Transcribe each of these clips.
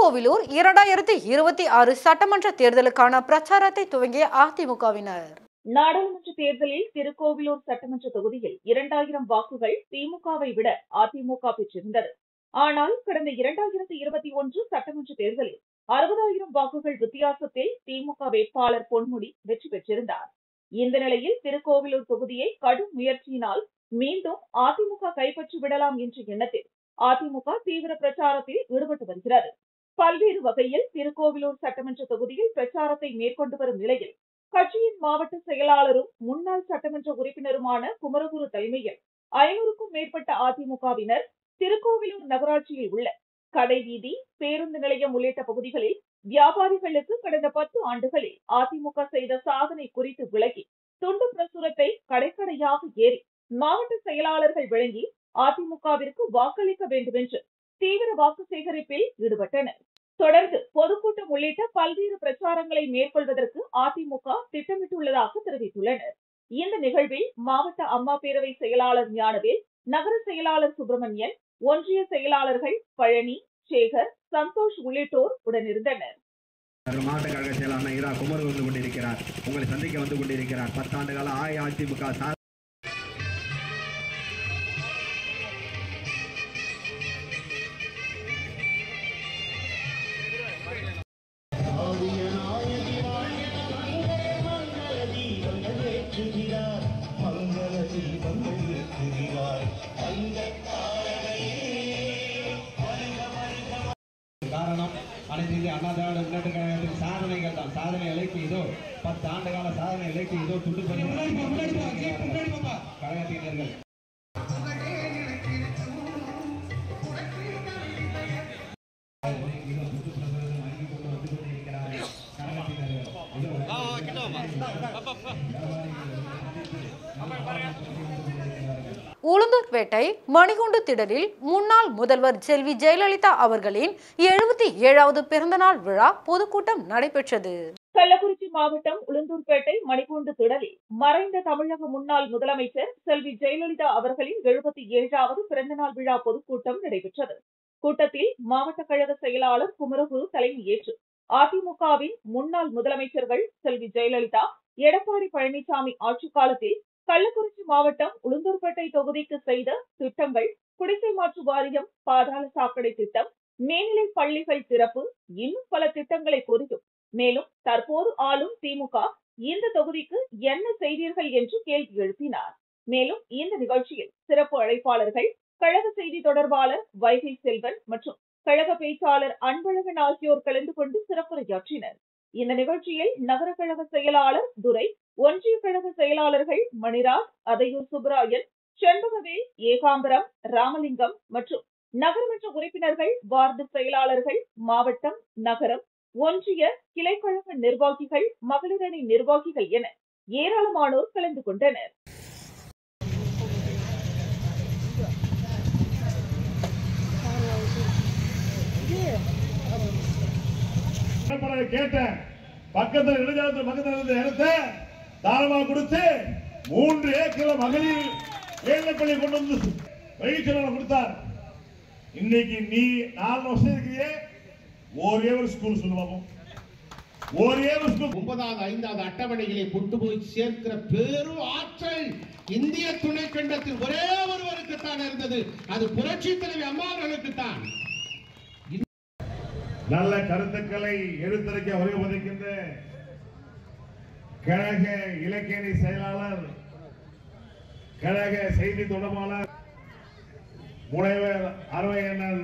திருக்கோவிலூர் 2026 சட்டமன்ற தேர்தலுக்கான பிரச்சாரத்தை துவங்கிய அதிமுகவினர். நாடாளுமன்ற தேர்தலில் திருக்கோவிலூர் சட்டமன்ற தொகுதியில் 2000 வாக்குகள் திமுகவை விட அதிமுக பெற்றிருந்தது. ஆனால் கடந்த 2021 சட்டமன்ற தேர்தலில் 60,000 வாக்குகள் வித்தியாசத்தில் திமுக வேட்பாளர் பொன்முடி வெற்றி பெற்றிருந்தார். இந்த நிலையில் திருக்கோவிலூர் தொகுதியை கடும் முயற்சியினால் மீண்டும் அதிமுக கைப்பற்றி விடலாம் என்ற எண்ணத்தில் அதிமுக தீவிர பிரச்சாரத்தில் ஈடுபட்டு வருகிறது. பல்வேறு வகையில் திருக்கோவிலூர் சட்டமன்ற தொகுதியில் பிரச்சாரத்தை மேற்கொண்டு வரும் நிலையில் கட்சியின் மாவட்ட செயலாளரும் முன்னாள் சட்டமன்ற உறுப்பினருமான குமரகுரு தலைமையில் 500க்கும் மேற்பட்ட அதிமுகவினர் திருக்கோவிலூர் நகராட்சியில் உள்ள கடைவீதி, பேருந்து நிலையம் உள்ளிட்ட பகுதிகளில் வியாபாரிகளுக்கு கடந்த 10 ஆண்டுகளில் அதிமுக செய்த சாதனை குறித்து விளக்கி துண்டு பிரசுரத்தை கடைக்கடையாக ஏறி மாவட்ட செயலாளர்கள் வழங்கி அதிமுகவிற்கு வாக்களிக்க வேண்டும் என்று தீவிர வாக்கு சேகரிப்பில் ஈடுபட்டனர். தொடர்ந்து பொதுக்கூட்டம் உள்ளிட்ட பல்வேறு பிரச்சாரங்களை மேற்கொள்வதற்கு அதிமுக திட்டமிட்டுள்ளதாக தெரிவித்துள்ளனர். இந்த நிகழ்வில் மாவட்ட அம்மா பேரவை செயலாளர் ஞானவேல், நகர செயலாளர் சுப்பிரமணியன், ஒன்றிய செயலாளர்கள் பழனி, சேகர், சந்தோஷ் உள்ளிட்டோர் உடனிருந்தனர். மாவட்ட கழக செயலாளர் இரா குமர் வந்து கொண்டிருக்கிறார். உங்களை சந்திக்க வந்து கொண்டிருக்கிறார். 10 ஆண்டு கால அஇஅதிமுக காரணம் அனைத்து இந்திய அண்ணா திராவிட முன்னேற்ற கழகத்தின் சாதனைகள் தான். சாதனை இலக்கு இதோ 10 ஆண்டு கால சாதனை இலக்கு இதோ துண்டுபடி கழகத்தினர்கள். உளுந்தூர்பேட்டை மணிகுண்டு திடலில் முன்னாள் முதல்வர் செல்வி ஜெயலலிதா அவர்களின் 77வது பிறந்தநாள் விழா பொதுக்கூட்டம் நடைபெற்றது. கள்ளக்குறிச்சி மாவட்டம் உளுந்தூர்பேட்டை மணிகுண்டு திடலில் மறைந்த தமிழக முன்னாள் முதலமைச்சர் செல்வி ஜெயலலிதா அவர்களின் 77வது பிறந்தநாள் விழா பொதுக்கூட்டம் நடைபெற்றது. கூட்டத்தில் மாவட்ட கழக செயலாளர் குமரகுரு தலைமையேற்று அதிமுகவின் முன்னாள் முதலமைச்சர்கள் செல்வி ஜெயலலிதா, எடப்பாடி பழனிசாமி ஆட்சி காலத்தில் கள்ளக்குறிச்சி மாவட்டம் உளுந்தூர்பேட்டை தொகுதிக்கு செய்த திட்டங்கள், குடிசை மாற்று வாரியம், பாதாள சாக்கடை திட்டம், மேல்நிலை பள்ளிகள் திறப்பு, இன்னும் பல திட்டங்களை குறித்தும், மேலும் தற்போது ஆளும் திமுக இந்த தொகுதிக்கு என்ன செய்தீர்கள் என்று கேள்வி எழுப்பினார். மேலும் இந்த நிகழ்ச்சியில் சிறப்பு அழைப்பாளர்கள் கழக செய்தி தொடர்பாளர் வைகை செல்வன் மற்றும் கழக பேச்சாளர் அன்பழகன் ஆகியோர் கலந்து கொண்டு சிறப்புரையாற்றினர். இந்த நிகழ்ச்சியில் நகர கழக செயலாளர் துரை, ஒன்றிய கழக செயலாளர்கள் மணிராஜ், அதையூர் சுப்பராயன், செண்பகவேல், ஏகாம்பரம், ராமலிங்கம் மற்றும் நகரமன்ற உறுப்பினர்கள், வார்டு செயலாளர்கள், மாவட்டம், நகரம், ஒன்றிய கிளைக்கழக நிர்வாகிகள், மகளிரணி நிர்வாகிகள் என ஏராளமானோர் கலந்து கொண்டனர். கேட்டேன், பக்கத்தில் இளைஞர்கள் பக்கத்தில் இருந்த இடத்தை தாரமா கொடுத்து 3 ஏக்கர்ல மகளிர் ஏழைப்பள்ளி கொண்டு வந்து பயிற்சி கொடுத்தார். இன்னைக்கு நீ 4 வருஷம் இருக்கிறே ஒரே ஒரு ஸ்கூல் சொல்லுவாங்க, ஒரே ஒரு ஸ்கூல் 9வது 5வது அட்டவணைகளை கொண்டு போய் சேர்க்கிற பெரும் ஆற்றல் இந்திய துணை கண்டத்தில் ஒரே ஒருவருக்கு தான் இருந்தது. அது புரட்சி தலைவி அம்மா அவர்களுக்கு தான். நல்ல கருத்துக்களை எடுத்துரைக்க வருகின்ற கழக இலக்கியணி செயலாளர், கழக செய்தி தொடர்பாளர் முனைவர் அருமையண்ணன்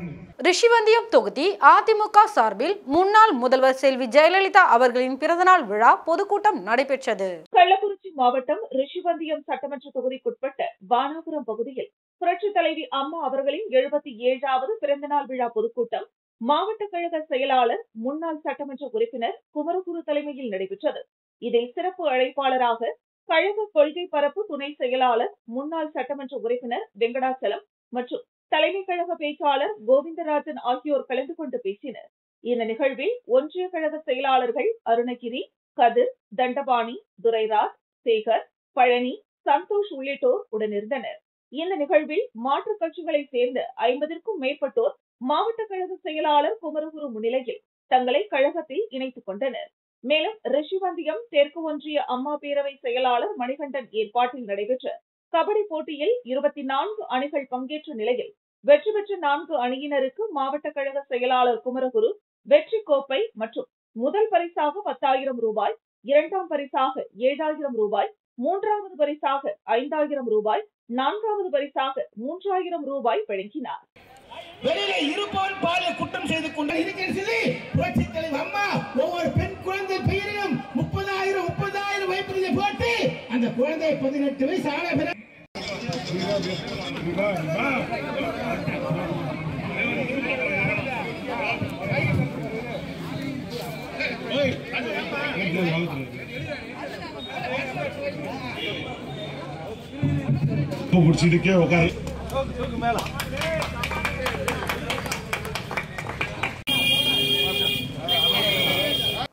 ரிஷிவந்தியம் தொகுதி அதிமுக சார்பில் முன்னாள் முதல்வர் செல்வி ஜெயலலிதா அவர்களின் பிறந்தநாள் விழா பொதுக்கூட்டம் நடைபெற்றது. கள்ளக்குறிச்சி மாவட்டம் ரிஷிவந்தியம் சட்டமன்ற தொகுதிக்குட்பட்ட வானாபுரம் பகுதியில் புரட்சி தலைவி அம்மா அவர்களின் 77வது பிறந்தநாள் விழா பொதுக்கூட்டம் மாவட்ட கழக செயலாளர், முன்னாள் சட்டமன்ற உறுப்பினர் குமரகுரு தலைமையில் நடைபெற்றது. இதில் சிறப்பு அழைப்பாளராக கழக கொள்கை பரப்பு துணை செயலாளர், முன்னாள் சட்டமன்ற உறுப்பினர் வெங்கடாச்சலம் மற்றும் தலைமை கழக பேச்சாளர் கோவிந்தராஜன் ஆகியோர் கலந்து கொண்டு பேசினர். இந்த நிகழ்வில் ஒன்றிய கழக செயலாளர்கள் அருணகிரி, கதிர், தண்டபாணி, துரைராஜ், சேகர், பழனி, சந்தோஷ் உள்ளிட்டோர் உடனிருந்தனர். இந்த நிகழ்வில் மாற்றுக் கட்சிகளை சேர்ந்த 50க்கும் மேற்பட்டோர் மாவட்ட கழக செயலாளர் குமரகுரு முன்னிலையில் தங்களை கழகத்தில் இணைத்துக் கொண்டனர். மேலும் ரிஷிவந்தியம் தெற்கு ஒன்றிய அம்மா பேரவை செயலாளர் மணிகண்டன் ஏற்பாட்டில் நடைபெற்ற கபடி போட்டியில் 24 அணிகள் பங்கேற்ற நிலையில் வெற்றி பெற்ற 4 அணியினருக்கு மாவட்ட கழக செயலாளர் குமரகுரு வெற்றி கோப்பை மற்றும் முதல் பரிசாக 10,000 ரூபாய், இரண்டாம் பரிசாக 7,000 ரூபாய், மூன்றாவது பரிசாக 5,000 ரூபாய், நான்காவது பரிசாக 3,000 ரூபாய் வழங்கினார். வெளியில இருப்பவன் பாலியல் குற்றம் செய்து கொண்டு இருக்கிறது. புரட்சித் தலைவர் அம்மா ஒவ்வொரு பெண் குழந்தை பெயரிலும் 30,000 வைப்பதை போட்டு அந்த குழந்தை 18 வயசு ஆன பிறகு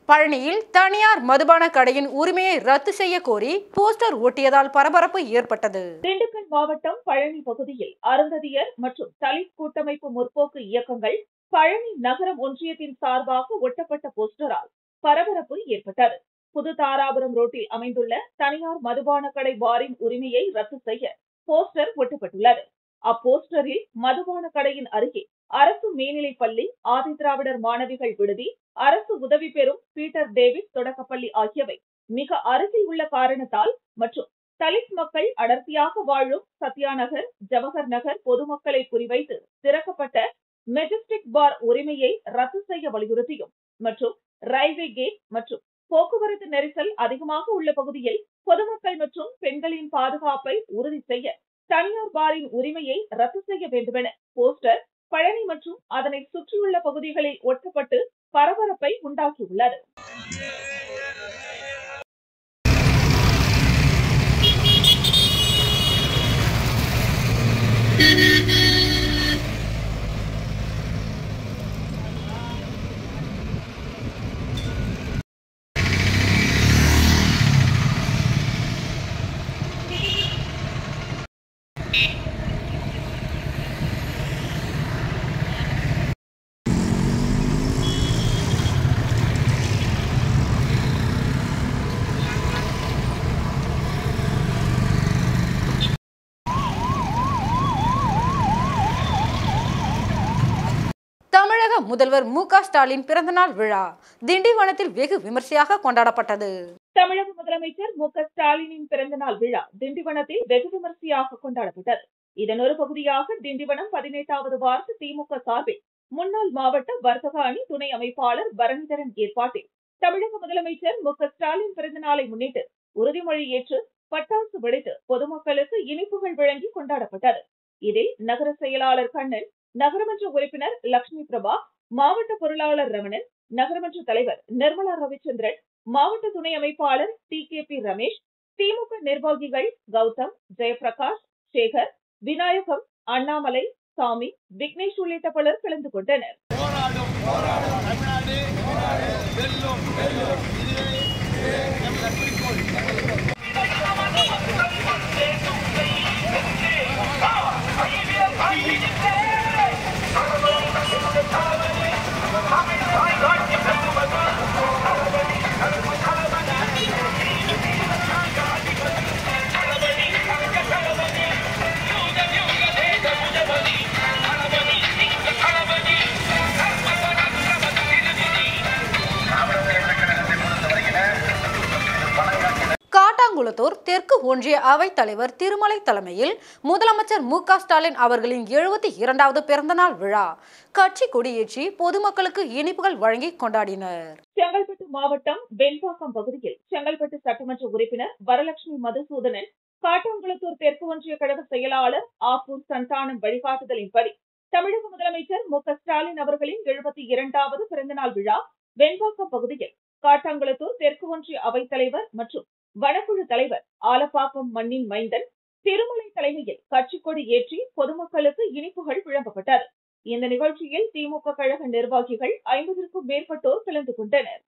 பழனியில் தனியார் மதுபான கடையின் உரிமையை ரத்து செய்ய கோரி போஸ்டர் ஒட்டியதால் பரபரப்பு ஏற்பட்டது. திண்டுக்கல் மாவட்டம் பழனி பகுதியில் அருந்ததியர் மற்றும் தலித் கூட்டமைப்பு முற்போக்கு இயக்கங்கள் பழனி நகரம் ஒன்றியத்தின் சார்பாக ஒட்டப்பட்ட போஸ்டரால் பரபரப்பு ஏற்பட்டது. புது தாராபுரம் ரோட்டில் அமைந்துள்ள தனியார் மதுபான கடை பாரின் உரிமையை ரத்து செய்ய போஸ்டர் ஒட்டப்பட்டுள்ளது. அப்போஸ்டரில் மதுபான கடையின் அருகே அரசு மேல்நிலைப் பள்ளி, ஆதி திராவிடர் மாணவிகள் விடுதி, அரசு உதவி பெறும் பீட்டர் டேவிட் தொடக்கப்பள்ளி ஆகியவை மிக அருகில் உள்ள காரணத்தால் மற்றும் தலித் மக்கள் அடர்த்தியாக வாழும் சத்யா நகர், ஜவஹர் நகர் பொதுமக்களை குறிவைத்து திறக்கப்பட்ட மெஜஸ்டிக் பார் உரிமையை ரத்து செய்ய வலியுறுத்தியும் மற்றும் ரயில்வே கேட் மற்றும் போக்குவரத்து நெரிசல் அதிகமாக உள்ள பகுதியில் பொதுமக்கள் மற்றும் பெண்களின் பாதுகாப்பை உறுதி செய்ய தனியார் பாரின் உரிமையை ரத்து செய்ய வேண்டுமென போஸ்டர் பழனி மற்றும் அதனை சுற்றியுள்ள பகுதிகளில் ஒட்டப்பட்டு பரபரப்பை உண்டாக்கியுள்ளது. முதல்வர் மு.க. ஸ்டாலின் பிறந்தநாள் விழா திண்டிவனத்தில் வெகு விமர்சையாக கொண்டாடப்பட்டது. தமிழக முதலமைச்சர் மு.க. ஸ்டாலினின் பிறந்தநாள் விழா திண்டிவனத்தில் வெகு விமர்சையாக கொண்டாடப்பட்டது. இதன் ஒரு பகுதியாக திண்டிவனம் 18வது வார்டு திமுக சார்பில் முன்னாள் மாவட்ட வர்த்தக அணி துணை அமைப்பாளர் பரணிதரன் ஏற்பாட்டில் தமிழக முதலமைச்சர் மு.க. ஸ்டாலின் பிறந்தநாளை முன்னிட்டு உறுதிமொழி ஏற்று பட்டாசு வெடித்து பொதுமக்களுக்கு இனிப்புகள் வழங்கி கொண்டாடப்பட்டது. இதில் நகர செயலாளர் கண்ணன், நகரமன்ற உறுப்பினர் லட்சுமி பிரபா, மாவட்ட பொருளாளர் ரமணன், நகரமன்ற தலைவர் நிர்மலா ரவிச்சந்திரன், மாவட்ட துணை அமைப்பாளர் TKP ரமேஷ், திமுக நிர்வாகிகள் கௌதம், ஜெயபிரகாஷ், சேகர், விநாயகம், அண்ணாமலை, சாமி, விக்னேஷ் உள்ளிட்ட பலர் கலந்து கொண்டனர். காட்டாங்குளத்தூர் தெற்கு ஒன்றிய அவைத் தலைவர் திருமலை தலைமையில் முதலமைச்சர் மு.க. ஸ்டாலின் அவர்களின் 72வது பிறந்தநாள் விழா கட்சி கொடியேற்றி பொதுமக்களுக்கு இனிப்புகள் வழங்கி கொண்டாடினர். செங்கல்பட்டு மாவட்டம் வெண்பாக்கம் பகுதியில் செங்கல்பட்டு சட்டமன்ற உறுப்பினர் வரலட்சுமி மதுசூதனன், காட்டாங்குளத்தூர் தெற்கு ஒன்றிய கழக செயலாளர் ஆப்பூர் சந்தானம் வழிகாட்டுதலின்படி தமிழக முதலமைச்சர் மு.க. ஸ்டாலின் அவர்களின் 72வது பிறந்தநாள் விழா வெண்பாக்கம் பகுதியில் காட்டாங்குளத்தூர் தெற்கு ஒன்றிய அவைத் தலைவர் மற்றும் வனக்குழு தலைவர் ஆலப்பாக்கம் மண்ணின் மைந்தன் திருமலை தலைமையில் கட்சி கொடி ஏற்றி பொதுமக்களுக்கு இனிப்புகள் வழங்கப்பட்டது. இந்த நிகழ்ச்சியில் திமுக கழக நிர்வாகிகள் 50க்கும் மேற்பட்டோர் கலந்து கொண்டனர்.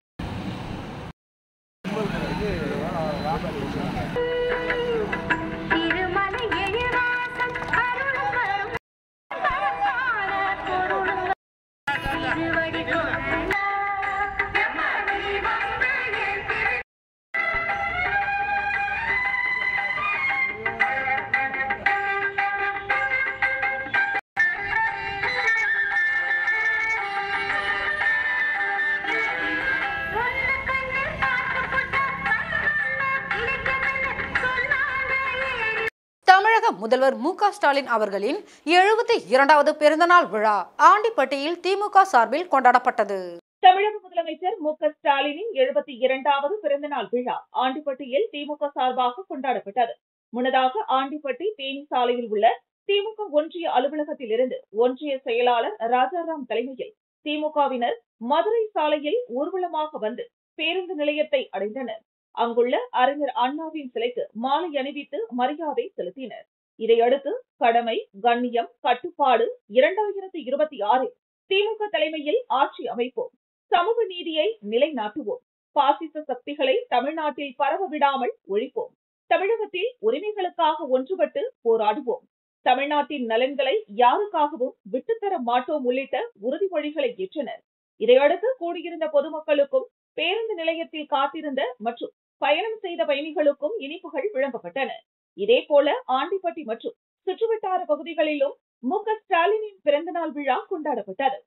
முதல்வர் மு.க.ஸ்டாலின் அவர்களின் 72வது பிறந்தநாள் விழா ஆண்டிப்பட்டியில் திமுக சார்பில் கொண்டாடப்பட்டது. தமிழக முதலமைச்சர் மு.க.ஸ்டாலினின் 72வது பிறந்தநாள் விழா ஆண்டிப்பட்டியில் திமுக சார்பாக கொண்டாடப்பட்டது. முன்னதாக ஆண்டிப்பட்டி தேனி சாலையில் உள்ள திமுக ஒன்றிய அலுவலகத்தில் இருந்து ஒன்றிய செயலாளர் ராஜாராம் தலைமையில் திமுகவினர் மதுரை சாலையில் ஊர்வலமாக வந்து பேருந்து நிலையத்தை அடைந்தனர். அங்குள்ள அறிஞர் அண்ணாவின் சிலைக்கு மாலை அணிவித்து மரியாதை செலுத்தினர். இதையடுத்து கடமை, கண்ணியம், கட்டுப்பாடு 2026 திமுக தலைமையில் ஆட்சி அமைப்போம், சமூக நீதியை நிலைநாட்டுவோம், பாசிச சக்திகளை தமிழ்நாட்டில் பரவ விடாமல் ஒழிப்போம், தமிழகத்தில் உரிமைகளுக்காக ஒன்றுபட்டு போராடுவோம், தமிழ்நாட்டின் நலன்களை யாருக்காகவும் விட்டுத்தர மாட்டோம் உள்ளிட்ட உறுதிமொழிகளை ஏற்றனர். இதையடுத்து கூடியிருந்த பொதுமக்களுக்கும் பேருந்து நிலையத்தில் காத்திருந்த மற்றும் பயணம் செய்த பயணிகளுக்கும் இனிப்புகள் வழங்கப்பட்டன. இதேபோல ஆண்டிப்பட்டி மற்றும் சுற்றுவட்டார பகுதிகளிலும் மு.க.ஸ்டாலினின் பிறந்தநாள் விழா கொண்டாடப்பட்டது.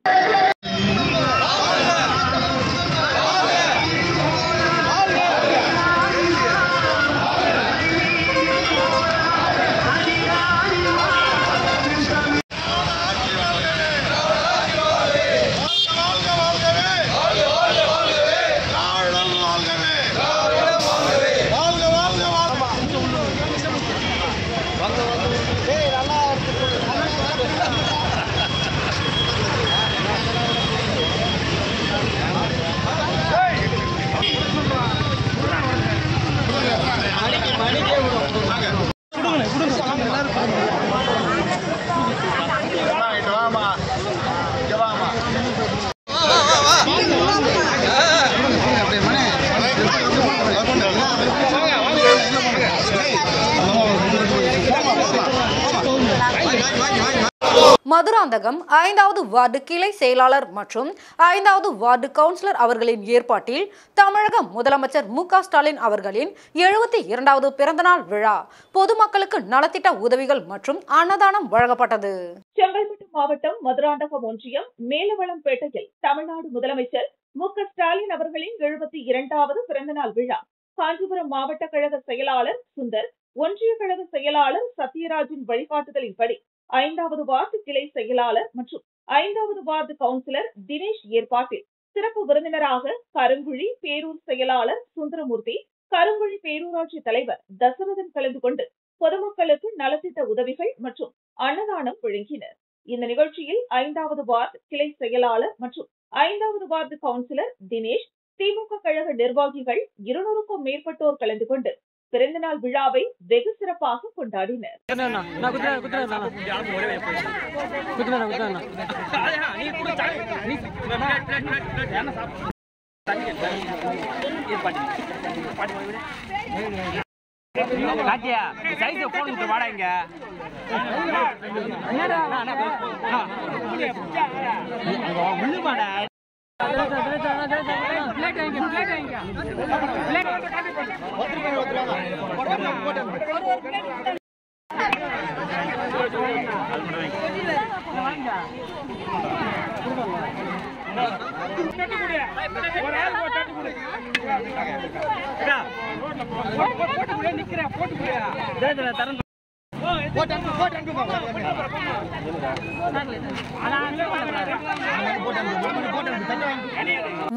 மதுராந்தகம் 5வது வார்டு கிளை செயலாளர் மற்றும் 5வது வார்டு கவுன்சிலர் அவர்களின் ஏற்பாட்டில் தமிழக முதலமைச்சர் மு.க.ஸ்டாலின் அவர்களின் 72வது பிறந்தநாள் விழா பொதுமக்களுக்கு நலத்திட்ட உதவிகள் மற்றும் அன்னதானம் வழங்கப்பட்டது. செங்கல்பட்டு மாவட்டம் மதுராந்தகம் ஒன்றியம் மேலவளம்பேட்டையில் தமிழ்நாடு முதலமைச்சர் மு.க.ஸ்டாலின் அவர்களின் 72வது பிறந்தநாள் விழா காஞ்சிபுரம் மாவட்ட கழக செயலாளர் சுந்தர், ஒன்றிய கழக செயலாளர் சத்யராஜின் வழிகாட்டுதலின்படி 5வது வார்டு கிளை செயலாளர் மற்றும் 5வது வார்டு கவுன்சிலர் தினேஷ் ஏற்பாட்டில் சிறப்பு விருந்தினராக கருங்குழி பேரூர் செயலாளர் சுந்தரமூர்த்தி, கருங்குழி பேரூராட்சி தலைவர் தசரதன் கலந்து கொண்டு பொதுமக்களுக்கு நலத்திட்ட உதவிகள் மற்றும் அன்னதானம் வழங்கினர். இந்த நிகழ்ச்சியில் 5வது வார்டு கிளை செயலாளர் மற்றும் 5வது வார்டு கவுன்சிலர் தினேஷ், திமுக கழக நிர்வாகிகள் 200க்கும் மேற்பட்டோர் கலந்து கொண்டு பிறந்தநாள் விழாவை வெகு சிறப்பாக கொண்டாடினர்.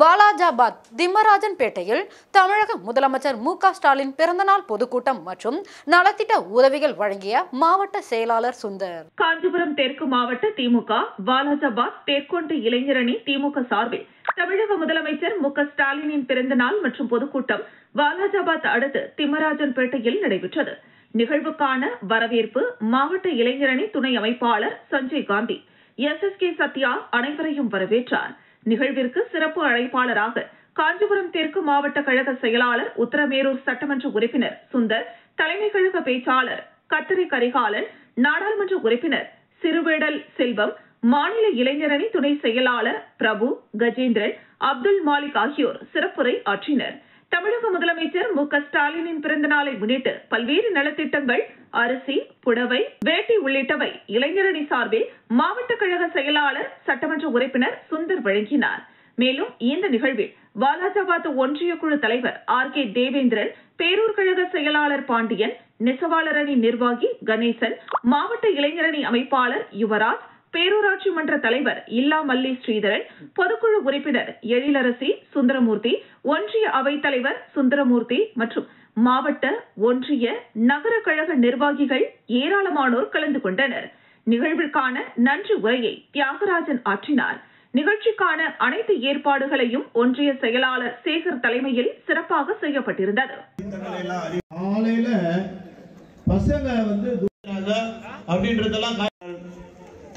வாலாஜாபாத் திம்மராஜன் பேட்டையில் தமிழக முதலமைச்சர் மு.க.ஸ்டாலின் பிறந்தநாள் பொதுக்கூட்டம் மற்றும் நலத்திட்ட உதவிகள் வழங்கிய மாவட்ட செயலாளர் சுந்தர். காஞ்சிபுரம் தெற்கு மாவட்ட திமுக வாலாஜாபாத் தெற்கொண்டு இளைஞரணி திமுக சார்பில் தமிழக முதலமைச்சர் மு.க.ஸ்டாலினின் பிறந்தநாள் மற்றும் பொதுக்கூட்டம் வாலாஜாபாத் அடுத்து திம்மராஜன் பேட்டையில் நடைபெற்றது. நிகழ்வுக்கான வரவேற்பு மாவட்ட இளைஞரணி துணை அமைப்பாளர் சஞ்சய் காந்தி, எஸ்.எஸ்.கே. சத்யா அனைவரையும் வரவேற்றார். நிகழ்விற்கு சிறப்பு அழைப்பாளராக காஞ்சிபுரம் தெற்கு மாவட்ட கழக செயலாளர் உத்தரமேரூர் சட்டமன்ற உறுப்பினர் சுந்தர், தலைமை கழக பேச்சாளர் கத்தரி கரிகாலன், நாடாளுமன்ற உறுப்பினர் சிறுவேடல் செல்வம், மாநில இளைஞரணி துணை செயலாளர் பிரபு, கஜேந்திரன், அப்துல் மாலிக் ஆகியோர் சிறப்புரை ஆற்றினர். தமிழக முதலமைச்சர் மு.க.ஸ்டாலினின் பிறந்த நாளை முன்னிட்டு பல்வேறு நலத்திட்டங்கள், அரிசி, புடவை, வேட்டி உள்ளிட்டவை இளைஞரணி சார்பில் மாவட்ட கழக செயலாளர் சட்டமன்ற உறுப்பினர் சுந்தர் வழங்கினார். மேலும் இந்த நிகழ்வில் வாலாஜாபாத் ஒன்றிய குழு தலைவர் RK தேவேந்திரன், பேரூர் கழக செயலாளர் பாண்டியன், நெசவாளர் அணி நிர்வாகி கணேசன், மாவட்ட இளைஞரணி அமைப்பாளர் யுவராஜ், பேரூராட்சி மன்ற தலைவர் இல்லாமல்லி ஸ்ரீதரன், பொதுக்குழு உறுப்பினர் எழிலரசி, சுந்தரமூர்த்தி, ஒன்றிய அவைத்தலைவர் சுந்தரமூர்த்தி மற்றும் மாவட்ட, ஒன்றிய, நகர கழக நிர்வாகிகள் ஏராளமானோர் கலந்து கொண்டனர். நிகழ்விற்கான நன்றி உரையை தியாகராஜன் ஆற்றினார். நிகழ்ச்சிக்கான அனைத்து ஏற்பாடுகளையும் ஒன்றிய செயலாளர் சேகர் தலைமையில் சிறப்பாக செய்யப்பட்டிருந்தது.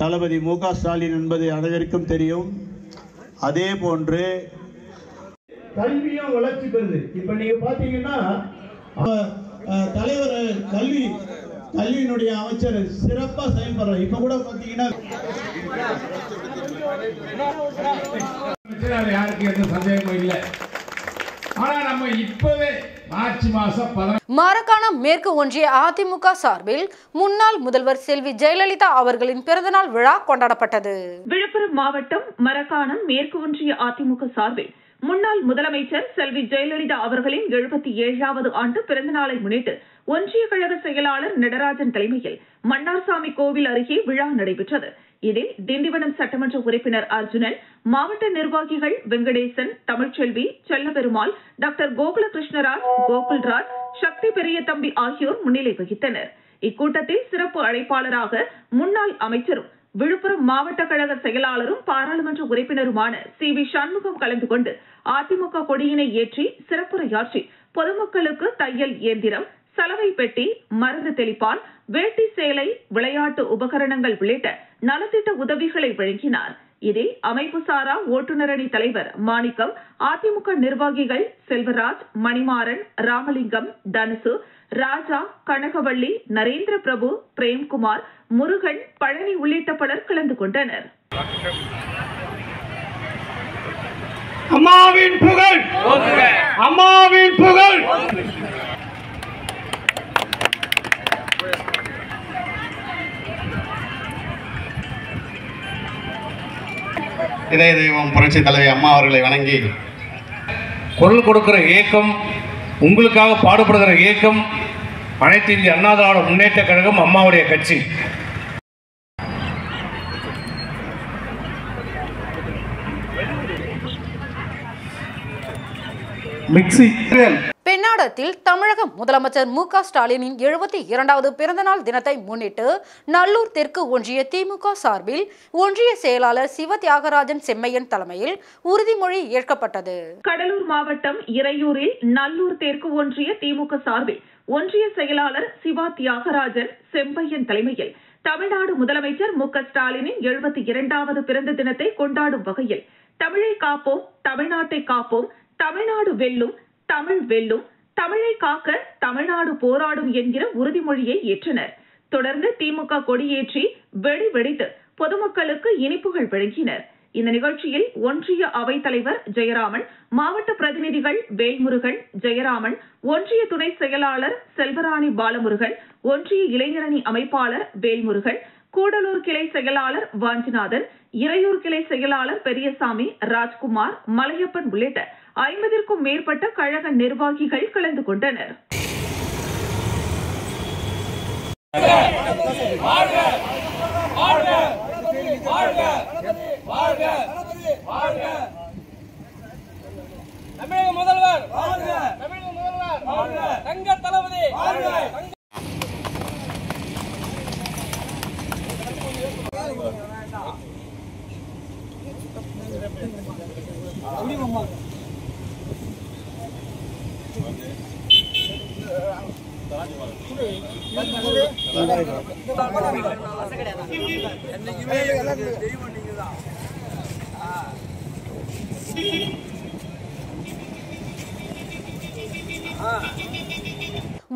தளபதி மு.க. ஸ்டாலின் என்பது அனைவருக்கும் தெரியும். அதே போன்று கல்வியும் வளர்ச்சி பெறுது. இப்ப நீங்க பாத்தீங்கன்னா தலைவர் கல்வியினுடைய அமைச்சர் சிறப்பா செயல்படுறார். இப்ப கூட பாத்தீங்கன்னா யாருக்கு எந்த சந்தேகமும் இல்லை. ஆனா நம்ம இப்பவே மார்ச் மாசம் மரக்காணம் மேற்கு ஒன்றிய அதிமுக சார்பில் முன்னாள் முதல்வர் செல்வி ஜெயலலிதா அவர்களின் பிறந்தநாள் விழா கொண்டாடப்பட்டது. விழுப்புரம் மாவட்டம் மரக்காணம் மேற்கு ஒன்றிய அதிமுக சார்பில் முன்னாள் முதலமைச்சர் செல்வி ஜெயலலிதா அவர்களின் 77வது ஆண்டு பிறந்தநாளை முன்னிட்டு ஒன்றிய கழக செயலாளர் நடராஜன் தலைமையில் மன்னார்சாமி கோவில் அருகே விழா நடைபெற்றது. இதில் திண்டிவனம் சட்டமன்ற உறுப்பினர் அர்ஜுனன், மாவட்ட நிர்வாகிகள் வெங்கடேசன், தமிழ்ச்செல்வி, செல்லபெருமாள், டாக்டர் கோகுல கிருஷ்ணராஜ், கோகுல்ராஜ், சக்தி பெரியதம்பி ஆகியோர் முன்னிலை வகித்தனர். இக்கூட்டத்தில் சிறப்பு அழைப்பாளராக முன்னாள் அமைச்சரும் விழுப்புரம் மாவட்ட கழக செயலாளரும் பாராளுமன்ற உறுப்பினருமான CV சண்முகம் கலந்து கொண்டு அதிமுக கொடியினை ஏற்றி சிறப்புரையாற்றி பொதுமக்களுக்கு தையல் இயந்திரம், சலவை பெட்டி, மருந்து தெளிப்பான், வேட்டி சேலை, விளையாட்டு உபகரணங்கள் உள்ளிட்ட நலத்திட்ட உதவிகளை வழங்கினார். இதில் அமைப்பு சாரா ஓட்டுநர் அணி தலைவர் மாணிக்கம், அதிமுக நிர்வாகிகள் செல்வராஜ், மணிமாறன், ராமலிங்கம், தனுசு, ராஜா, கனகவள்ளி, நரேந்திர பிரபு, பிரேம்குமார், முருகன், பழனி உள்ளிட்ட பலர் கலந்து கொண்டனர். அம்மாவின் புகழ், அம்மாவின் புகழ். இதய தெய்வம் புரட்சி தலைவி அம்மா அவர்களை வணங்கி குரல் கொடுக்கிற இயக்கம், உங்களுக்காக பாடுபடுகிற இயக்கம் அனைத்து இந்திய அண்ணா திராவிட முன்னேற்ற கழகம், அம்மாவுடைய கட்சி. பெண்ணாடத்தில் தமிழக முதலமைச்சர் மு.க. ஸ்டாலினின் 72வது பிறந்தநாள் தினத்தை முன்னிட்டு நல்லூர் தெற்கு ஒன்றிய திமுக சார்பில் ஒன்றிய செயலாளர் சிவ தியாகராஜன் செம்மையன் தலைமையில் உறுதிமொழி ஏற்கப்பட்டது. கடலூர் மாவட்டம் இறையூரில் நல்லூர் தெற்கு ஒன்றிய திமுக சார்பில் ஒன்றிய செயலாளர் சிவா தியாகராஜன் செம்மையன் தலைமையில் தமிழ்நாடு முதலமைச்சர் மு.க. ஸ்டாலினின் 72வது பிறந்த தினத்தை கொண்டாடும் வகையில் தமிழை காப்போம், தமிழ்நாட்டை காப்போம், தமிழ்நாடு வெல்லும், தமிழ் வெல்லும், தமிழை காக்க தமிழ்நாடு போராடும் என்கிற உறுதிமொழியை ஏற்றனர். தொடர்ந்து திமுக கொடியேற்றி வெடி வெடித்து பொதுமக்களுக்கு இனிப்புகள் வழங்கினர். இந்த நிகழ்ச்சியில் ஒன்றிய அவைத்தலைவர் ஜெயராமன், மாவட்ட பிரதிநிதிகள் வேல்முருகன், ஜெயராமன், ஒன்றிய துணை செயலாளர் செல்வராணி பாலமுருகன், ஒன்றிய இளைஞரணி அமைப்பாளர் வேல்முருகன், கூடலூர் கிளை செயலாளர் வாஞ்சிநாதன், இறையூர் கிளை செயலாளர் பெரியசாமி, ராஜ்குமார், மலையப்பன் உள்ளிட்ட 50க்கும் மேற்பட்ட கழக நிர்வாகிகள் கலந்து கொண்டனர். தமிழக முதல்வர் தங்க தளபதி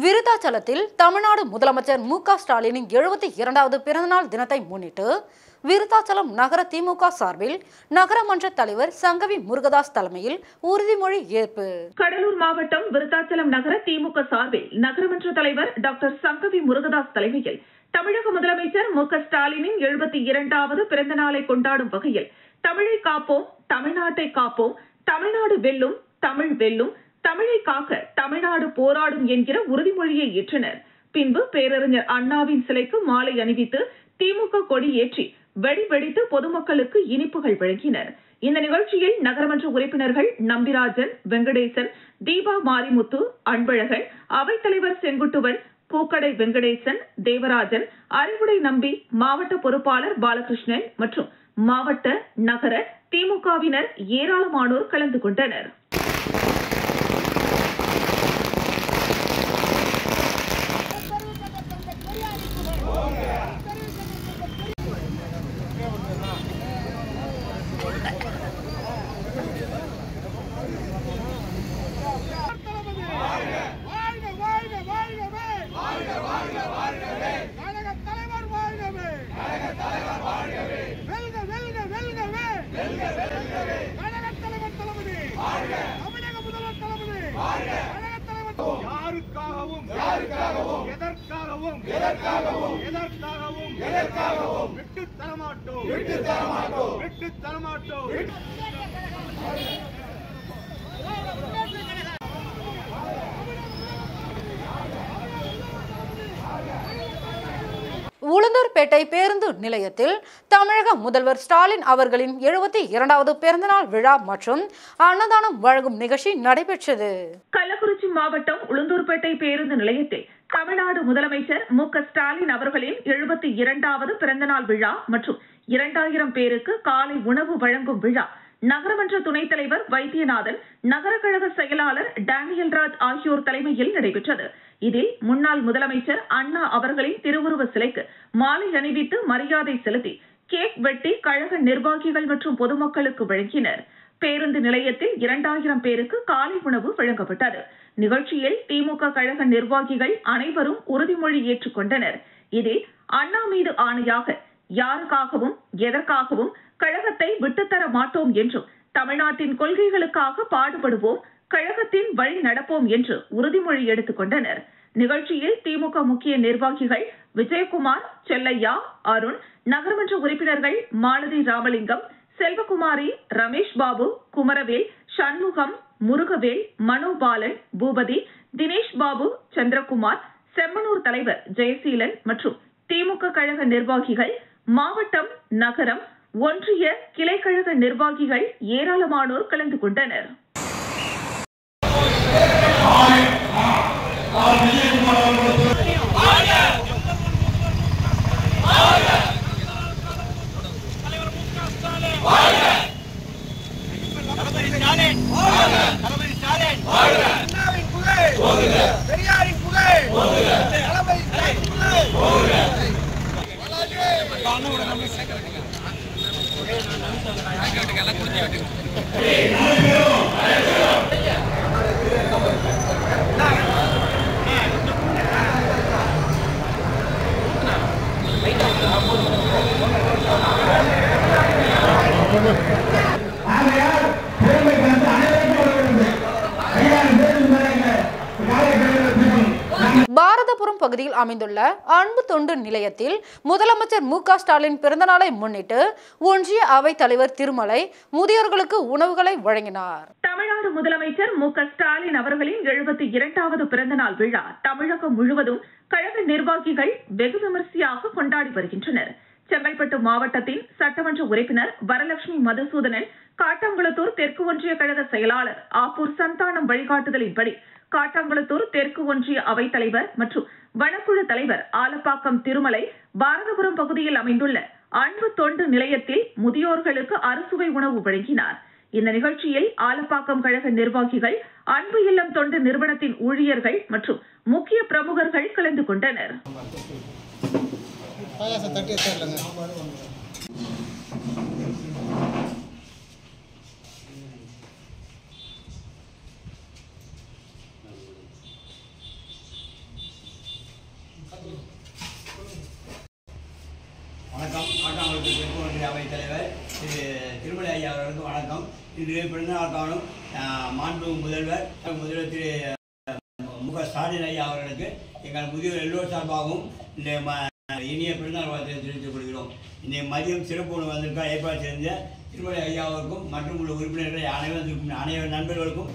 விருத்தாச்சலத்தில் தமிழ்நாடு முதலமைச்சர் மு.க. ஸ்டாலினின் 72வது பிறந்தநாள் தினத்தை முன்னிட்டு விருத்தாச்சலம் நகர திமுக சார்பில் நகரமன்ற தலைவர் சங்கவி முருகதாஸ் தலைமையில் உறுதிமொழி ஏற்பு. கடலூர் மாவட்டம் விருத்தாச்சலம் நகர திமுக சார்பில் நகரமன்ற தலைவர் டாக்டர் சங்கவி முருகதாஸ் தலைமையில் தமிழக முதலமைச்சர் மு.க. ஸ்டாலினின் 72வது பிறந்த நாளை கொண்டாடும் வகையில் தமிழை காப்போம், தமிழ்நாட்டை காப்போம், தமிழ்நாடு வெல்லும், தமிழ் வெல்லும், தமிழை காக்க தமிழ்நாடு போராடும் என்கிற உறுதிமொழியை ஏற்றனர். பின்பு பேரறிஞர் அண்ணாவின் சிலைக்கு மாலை அணிவித்து திமுக கொடி ஏற்றி வெடி வெடித்து பொதுமக்களுக்கு இனிப்புகள் வழங்கினர். இந்த நிகழ்ச்சியில் நகரமன்ற உறுப்பினர்கள் நம்பிராஜன், வெங்கடேசன், தீபா மாரிமுத்து, அன்பழகன், அவைத்தலைவர் செங்குட்டுவன், பூக்கடை வெங்கடேசன், தேவராஜன், அறிவுடை நம்பி, மாவட்ட பொறுப்பாளர் பாலகிருஷ்ணன் மற்றும் மாவட்ட நகர திமுகவினர் ஏராளமானோர் கலந்து கொண்டனர். உளுந்தூர்பேட்டை பேருந்து நிலையத்தில் தமிழக முதல்வர் ஸ்டாலின் அவர்களின் 72வது பிறந்தநாள் விழா மற்றும் அன்னதானம் வழங்கும் நிகழ்ச்சி நடைபெற்றது. கள்ளக்குறிச்சி மாவட்டம் உளுந்தூர்பேட்டை பேருந்து நிலையத்தில் தமிழ்நாடு முதலமைச்சர் மு.க.ஸ்டாலின் அவர்களின் 72வது பிறந்தநாள் விழா மற்றும் 2000 பேருக்கு காலை உணவு வழங்கும் விழா நகரமன்ற துணைத் தலைவர் வைத்தியநாதன், நகர கழக செயலாளர் டேனியல் ராஜ் ஆகியோர் தலைமையில் நடைபெற்றது. இதில் முன்னாள் முதலமைச்சர் அண்ணா அவர்களின் திருவுருவ சிலைக்கு மாலை அணிவித்து மரியாதை செலுத்தி கேக் வெட்டி கழக நிர்வாகிகள் மற்றும் பொதுமக்களுக்கு வழங்கினர். பேருந்து நிலையத்தில் 2000 பேருக்கு காலை உணவு வழங்கப்பட்டது. நிகழ்ச்சியில் திமுக கழக நிர்வாகிகள் அனைவரும் உறுதிமொழி ஏற்றுக்கொண்டனர். இதில் அண்ணா மீது ஆணையாக யாருக்காகவும் எதற்காகவும் கழகத்தை விட்டுத்தர மாட்டோம் என்றும், தமிழ்நாட்டின் கொள்கைகளுக்காக பாடுபடுவோம், கழகத்தின் வழி நடப்போம் என்று உறுதிமொழி எடுத்துக் கொண்டனர். நிகழ்ச்சியில் திமுக முக்கிய நிர்வாகிகள் விஜயகுமார், செல்லையா, அருண், நகரமன்ற உறுப்பினர்கள் மாலதி ராமலிங்கம், செல்வகுமாரி, ரமேஷ் பாபு, குமரவேல், சண்முகம், முருகவேல், மனோபாலன், பூபதி, தினேஷ் பாபு, சந்திரகுமார், செம்மனூர் தலைவர் ஜெயசீலன் மற்றும் திமுக கழக நிர்வாகிகள், மாவட்டம், நகரம், ஒன்றிய கிளைக்கழக நிர்வாகிகள் ஏராளமானோர் கலந்து கொண்டனர். பாரதபுரம் பகுதியில் அமைந்துள்ள அன்பு தொண்டு நிலையத்தில் முதலமைச்சர் மு.க.ஸ்டாலின் பிறந்தநாளை முன்னிட்டு ஒன்றிய அவைத் தலைவர் திருமலை முதியோர்களுக்கு உணவுகளை வழங்கினார். தமிழ்நாடு முதலமைச்சர் மு.க.ஸ்டாலின் அவர்களின் 72வது பிறந்தநாள் விழா தமிழகம் முழுவதும் கழக நிர்வாகிகள் வெகு விமரிசையாக கொண்டாடி வருகின்றனர். செங்கல்பட்டு மாவட்டத்தின் சட்டமன்ற உறுப்பினர் வரலட்சுமி மதுசூதனன், காட்டாங்குளத்தூர் தெற்கு ஒன்றிய கழக செயலாளர் ஆப்பூர் சந்தானம் வழிகாட்டுதலின்படி காட்டாங்குளத்தூர் தெற்கு ஒன்றிய அவைத் தலைவர் மற்றும் வனக்குழு தலைவர் ஆலப்பாக்கம் திருமலை பாரதபுரம் பகுதியில் அமைந்துள்ள அன்பு தொண்டு நிலையத்தில் முதியோர்களுக்கு அறுசுவை உணவு வழங்கினார். இந்த நிகழ்ச்சியில் ஆலப்பாக்கம் கழக நிர்வாகிகள், அன்பு இல்லம் தொண்டு நிறுவனத்தின் ஊழியர்கள் மற்றும் முக்கிய பிரமுகர்கள் கலந்து கொண்டனர். வணக்கம். காட்டாங்குளத்தூர் தெற்கு ஒன்றிய அவைத் தலைவர் திரு திருமலை ஐயா அவர்களுக்கு வணக்கம். இன்று பிறந்தநாள் காணும் மாண்பு முதல்வர் திரு மு.க.ஸ்டாலின் ஐயா அவர்களுக்கு எங்கள் முதியோர் எல்லோர் சார்பாகவும் இந்த இனிய பிறந்தநாள் வாழ்த்தை தெரிவித்துக் கொள்கிறோம். இன்னைக்கு மதியம் சிறப்பு உணவு வந்திருக்கா ஏற்பாடு செய்த திருமலை ஐயாவிற்கும் மற்றும் உள்ள உறுப்பினர்கள் அனைவரும் நண்பர்களுக்கும்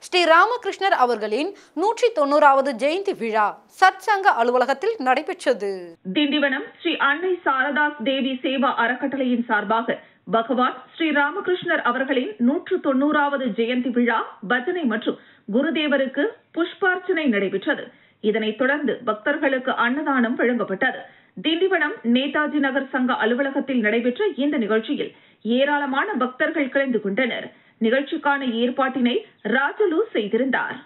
ஸ்ரீ ராமகிருஷ்ணர் அவர்களின் 190வது ஜெயந்தி விழா சத்சங்க அலுவலகத்தில் நடைபெற்றது. திண்டிவனம் ஸ்ரீ அன்னை சாரதாஸ் தேவி சேவா அறக்கட்டளையின் சார்பாக பகவான் ஸ்ரீ ராமகிருஷ்ணர் அவர்களின் 190வது ஜெயந்தி விழா பஜனை மற்றும் குருதேவருக்கு புஷ்பார்ச்சனை நடைபெற்றது. இதனைத் தொடர்ந்து பக்தர்களுக்கு அன்னதானம் வழங்கப்பட்டது. திண்டிவனம் நேதாஜி நகர் சங்க அலுவலகத்தில் நடைபெற்ற இந்த நிகழ்ச்சியில் ஏராளமான பக்தர்கள் கலந்து கொண்டனர். நிகழ்ச்சிக்கான ஏற்பாட்டினை ராஜலு செய்திருந்தார்.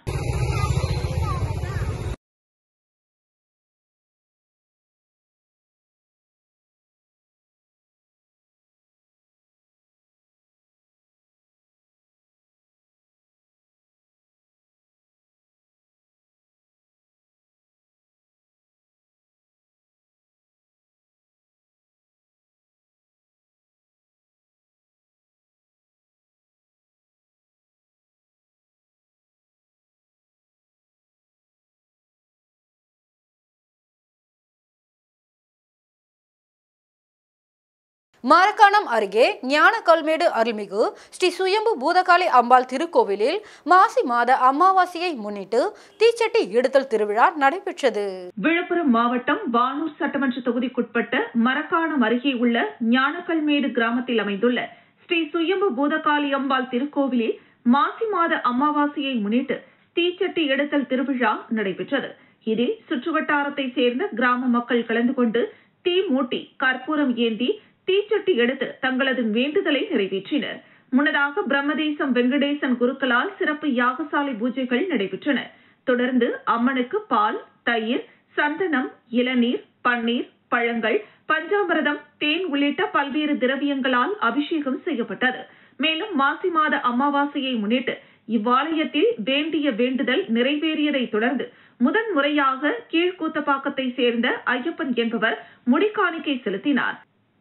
மரக்காணம் அருகே ஞானக்கல்மேடு அருள்மிகு ஸ்ரீ சுயம்பு பூதகாளி அம்பாள் திருக்கோவிலில் மாசி மாத அமாவாசையை முன்னிட்டு தீச்சட்டி எடுத்தல் திருவிழா நடைபெற்றது. விழுப்புரம் மாவட்டம் வானூர் சட்டமன்ற தொகுதிக்குட்பட்ட மரக்காணம் அருகே உள்ள ஞானக்கல்மேடு கிராமத்தில் அமைந்துள்ள ஸ்ரீ சுயம்பு பூதகாளி அம்பாள் திருக்கோவிலில் மாசி மாத அமாவாசையை முன்னிட்டு தீச்சட்டி எடுத்தல் திருவிழா நடைபெற்றது. இதில் சுற்றுவட்டாரத்தை சேர்ந்த கிராம மக்கள் கலந்து கொண்டு தீ மூட்டி கற்பூரம் ஏந்தி தீச்சட்டி எடுத்து தங்களது வேண்டுதலை நிறைவேற்றினர். முன்னதாக பிரம்மதேசம் வெங்கடேசன் குருக்களால் சிறப்பு யாகசாலை பூஜைகள் நடைபெற்றன. தொடர்ந்து அம்மனுக்கு பால், தயிர், சந்தனம், இளநீர், பன்னீர், பழங்கள், பஞ்சாமிர்தம், தேன் உள்ளிட்ட பல்வேறு திரவியங்களால் அபிஷேகம் செய்யப்பட்டது. மேலும் மாசி மாத அமாவாசையை முன்னிட்டு இவ்வாலயத்தில் வேண்டிய வேண்டுதல் நிறைவேறியதை தொடர்ந்து முதன்முறையாக கீழ்கூத்தப்பாக்கத்தை சேர்ந்த ஐயப்பன் என்பவர் முடிக்காணிக்கை செலுத்தினார்.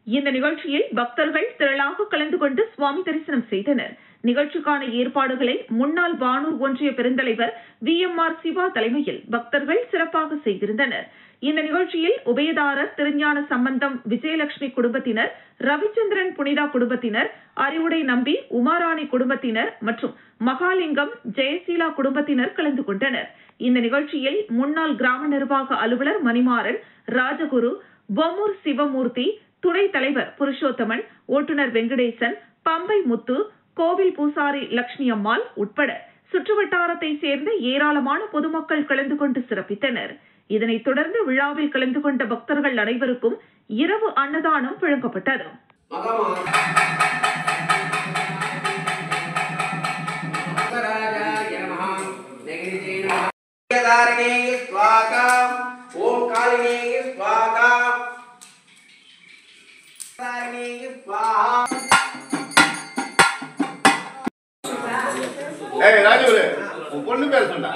இந்த நிகழ்ச்சியில் பக்தர்கள் திரளாக கலந்து கொண்டு சுவாமி தரிசனம் செய்தனர். நிகழ்ச்சிக்கான ஏற்பாடுகளை முன்னாள் வானூர் ஒன்றிய பெருந்தலைவர் VMR சிவா தலைமையில் பக்தர்கள் சிறப்பாக செய்திருந்தனர். இந்த நிகழ்ச்சியில் உபயதாரர் திருஞான சம்பந்தம் விஜயலட்சுமி குடும்பத்தினர், ரவிச்சந்திரன் புனிதா குடும்பத்தினர், அறிவுடை நம்பி உமாராணி குடும்பத்தினர் மற்றும் மகாலிங்கம் ஜெயசீலா குடும்பத்தினர் கலந்து கொண்டனர். இந்த நிகழ்ச்சியில் முன்னாள் கிராம நிர்வாக அலுவலர் மணிமாறன், ராஜகுரு, பொம்மூர் சிவமூர்த்தி, துணைத் தலைவர் புருஷோத்தமன், ஓட்டுநர் வெங்கடேசன், பம்பை முத்து, கோவில் பூசாரி லட்சுமி அம்மாள் உட்பட சுற்றுவட்டாரத்தை சேர்ந்த ஏராளமான பொதுமக்கள் கலந்து கொண்டு சிறப்பித்தனர். இதனைத் தொடர்ந்து விழாவில் கலந்து கொண்ட பக்தர்கள் அனைவருக்கும் இரவு அன்னதானம் வழங்கப்பட்டது. ராஜகுரு உன் பொண்ணு பேர் சொன்னா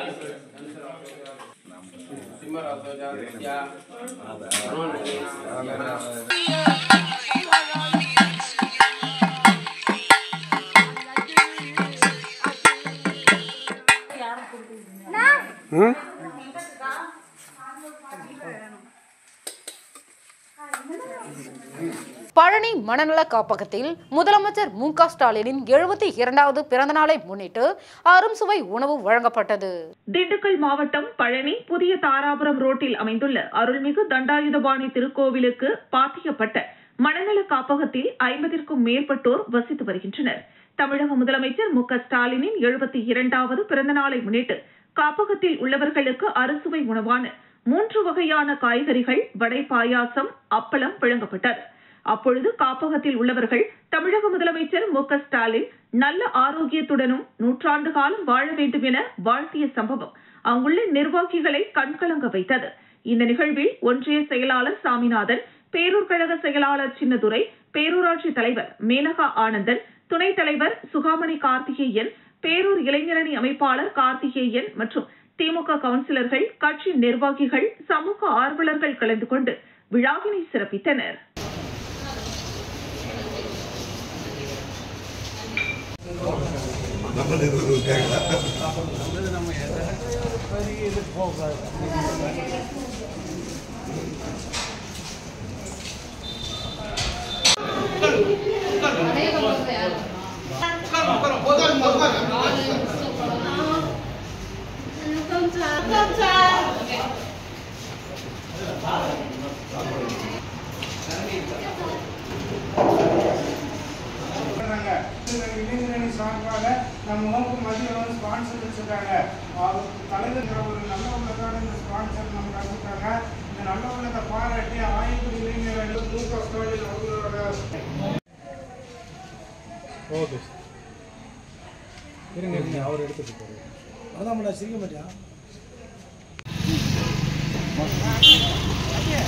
பழனி மனநல காப்பகத்தில் முதலமைச்சர் MK ஸ்டாலினின் 72வது பிறந்த நாளை முன்னிட்டு அரும் சுவை உணவு வழங்கப்பட்டது. திண்டுக்கல் மாவட்டம் பழனி புதிய தாராபுரம் ரோட்டில் அமைந்துள்ள அருள்மிகு தண்டாயுதபாணி திருக்கோவிலுக்கு பாத்தியப்பட்ட மனநல காப்பகத்தில் 50க்கும் மேற்பட்டோர் வசித்து வருகின்றனர். தமிழக முதலமைச்சர் MK ஸ்டாலினின் 72வது பிறந்த நாளை முன்னிட்டு காப்பகத்தில் உள்ளவர்களுக்கு அறுசுவை உணவான 3 வகையான காய்கறிகள், வடை பாயாசம், அப்பளம் வழங்கப்பட்டது. அப்பொழுது காப்பகத்தில் உள்ளவர்கள் தமிழக முதலமைச்சர் MK ஸ்டாலின் நல்ல ஆரோக்கியத்துடனும் 100 ஆண்டு காலம் வாழ வேண்டும் என வாழ்த்திய சம்பவம் அங்குள்ள நிர்வாகிகளை கண்கலங்க வைத்தது. இந்த நிகழ்வில் ஒன்றிய செயலாளர் சாமிநாதன், பேரூர் கழக செயலாளர் சின்னதுரை, பேரூராட்சி தலைவர் மேனகா ஆனந்தன், துணைத் தலைவர் சுகாமணி கார்த்திகேயன், பேரூர் இளைஞரணி அமைப்பாளர் கார்த்திகேயன் மற்றும் திமுக கவுன்சிலர்கள், கட்சி நிர்வாகிகள், சமூக ஆர்வலர்கள் கலந்து கொண்டு விழாவினை சிறப்பித்தனர். நம்ம பெரிய இது போகாது. இளைஞரணி சார்பாக நம்ம நோக்கு மத்திய அளவு ஸ்பான்சர் வச்சிருக்காங்க. தலைவர் ஒரு நல்ல உள்ளதான இந்த ஸ்பான்சர் நமக்கு அனுப்பிட்டாங்க. இந்த நல்ல உள்ளத்தை பாராட்டி 1000 இளைஞர்கள் MK ஸ்டாலின் அவர்களோட ஓகே இருங்க அவர் எடுத்துட்டு போறாரு. அதான் நம்ம சிரிக்க மாட்டியா? அப்படியா